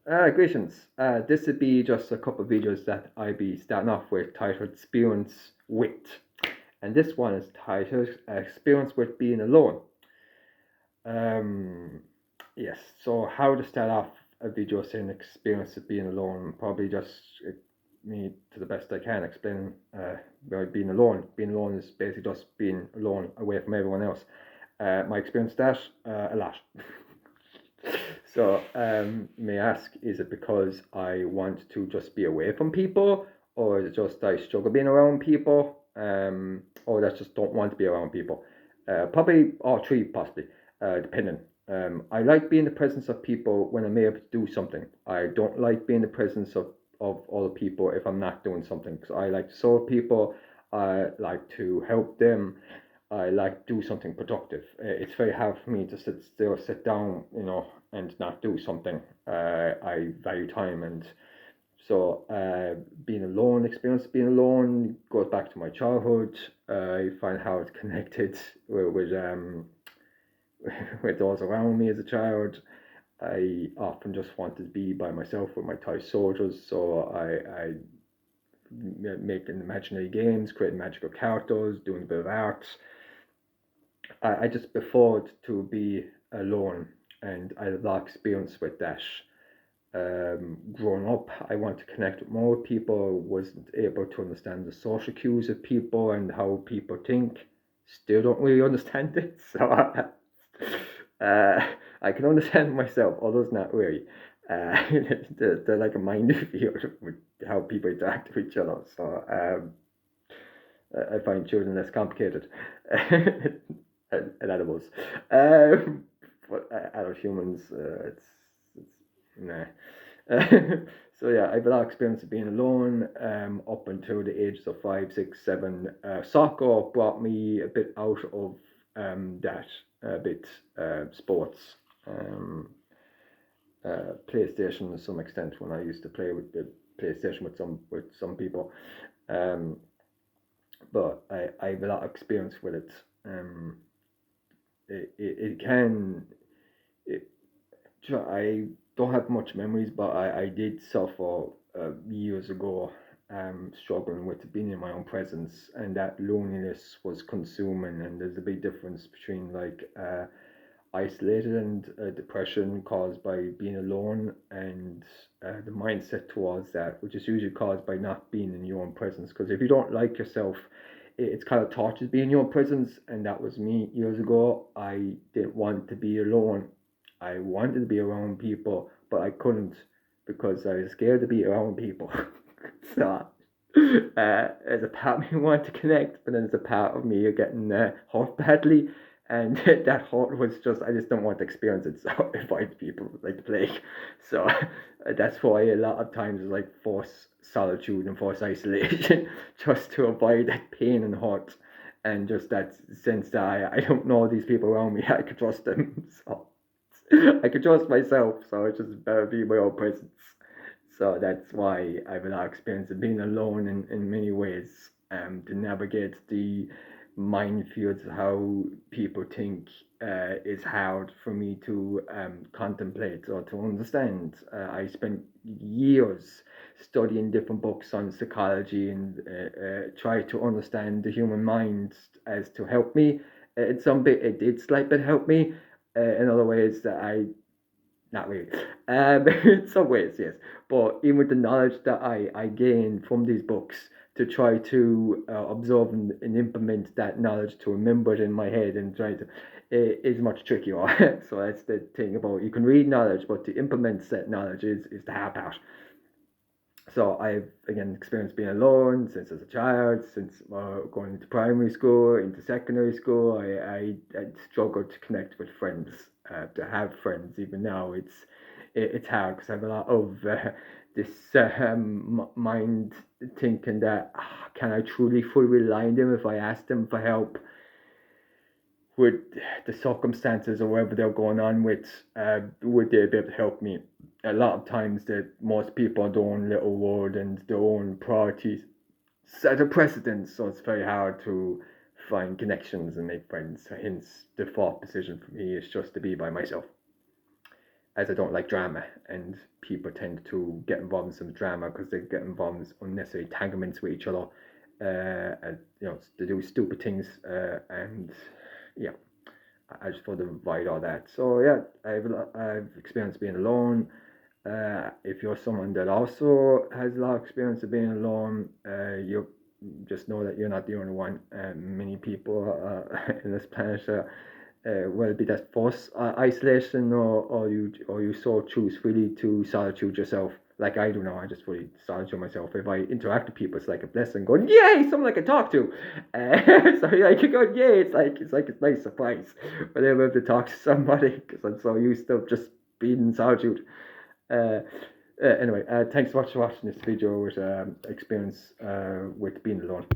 Greetings. This would be just a couple of videos that I'd be starting off with titled Experience With. And this one is titled Experience with Being Alone. Um, yes, so how to start off a video saying experience of being alone? Probably just me to the best I can explain about being alone. Being alone is basically just being alone away from everyone else. My experience that a lot. So, may I ask, is it because I want to just be away from people, or is it just I struggle being around people, or I just don't want to be around people? Probably all three, possibly, depending. I like being in the presence of people when I'm able to do something. I don't like being in the presence of other people if I'm not doing something. Because I like to serve people, I like to help them, I like do something productive. It's very hard for me to sit still, sit down, and not do something. I value time, and so being alone, experience being alone goes back to my childhood. I find how it's connected with with those around me as a child. I often just wanted to be by myself with my toy soldiers, so I making imaginary games, creating magical characters, doing a bit of art. I just preferred to be alone, and I had a lot of experience with that. Growing up, I want to connect with more people, wasn't able to understand the social cues of people and how people think. Still don't really understand it, so I can understand myself, others not really. They're like a minefield with how people interact with each other, so I find children less complicated than animals. But adult humans, it's nah. So yeah, I've a lot of experience of being alone up until the ages of 5, 6, 7. Soccer brought me a bit out of that, a bit sports. Um, PlayStation to some extent when I used to play with the PlayStation with some people. Um, but I have a lot of experience with it. It can. It, I don't have much memories, but I did suffer years ago, struggling with being in my own presence, and that loneliness was consuming. And there's a big difference between like isolated and depression caused by being alone, and the mindset towards that, which is usually caused by not being in your own presence. Because if you don't like yourself, it's kind of taught to be in your presence, and that was me years ago. I didn't want to be alone. I wanted to be around people, but I couldn't because I was scared to be around people. So there's a part of me who wanted to connect, but then there's a part of me getting hurt badly, and that hurt was just I just don't want to experience it. So I find people like the plague. So that's why a lot of times it's like force solitude and force isolation, just to avoid that pain and hurt, and just that sense that I don't know these people around me. I could trust them, so I could trust myself. So it's just better be my own presence. So that's why I've a lot of experience of being alone in many ways, to navigate the minefields of how people think is hard for me to contemplate or to understand. I spent years studying different books on psychology and try to understand the human mind as to help me. In some bit, it did slight bit help me. In other ways that I not really. In some ways, yes. But even with the knowledge that I gained from these books, to try to absorb and implement that knowledge to remember it in my head and try to is much trickier. So that's the thing about you can read knowledge, but to implement that knowledge is the hard part. So I've again experienced being alone since as a child, since going into primary school, into secondary school. I struggled to connect with friends, to have friends. Even now, it's hard because I have a lot of this mind thinking that can I truly fully rely on them if I ask them for help with the circumstances or whatever they're going on with, would they be able to help me? A lot of times that most people are their own little world and their own priorities set a precedence, so it's very hard to find connections and make friends. Hence, the default decision for me is just to be by myself. as I don't like drama, and people tend to get involved in some drama because they get involved in unnecessary entanglements with each other, and they do stupid things, and yeah, I just want to avoid all that. So yeah, I've experienced being alone. If you're someone that also has a lot of experience of being alone, you just know that you're not the only one. Many people in this planet, whether it be that forced isolation, or you so choose freely to solitude yourself. Like I do now, I just fully solitude myself. If I interact with people, it's like a blessing. Going, yay, someone I can talk to. So like you go, yay, it's a nice surprise whenever I have to talk to somebody because I'm so used to just being in solitude. Uh, anyway, thanks so much for watching this video with experience with being alone.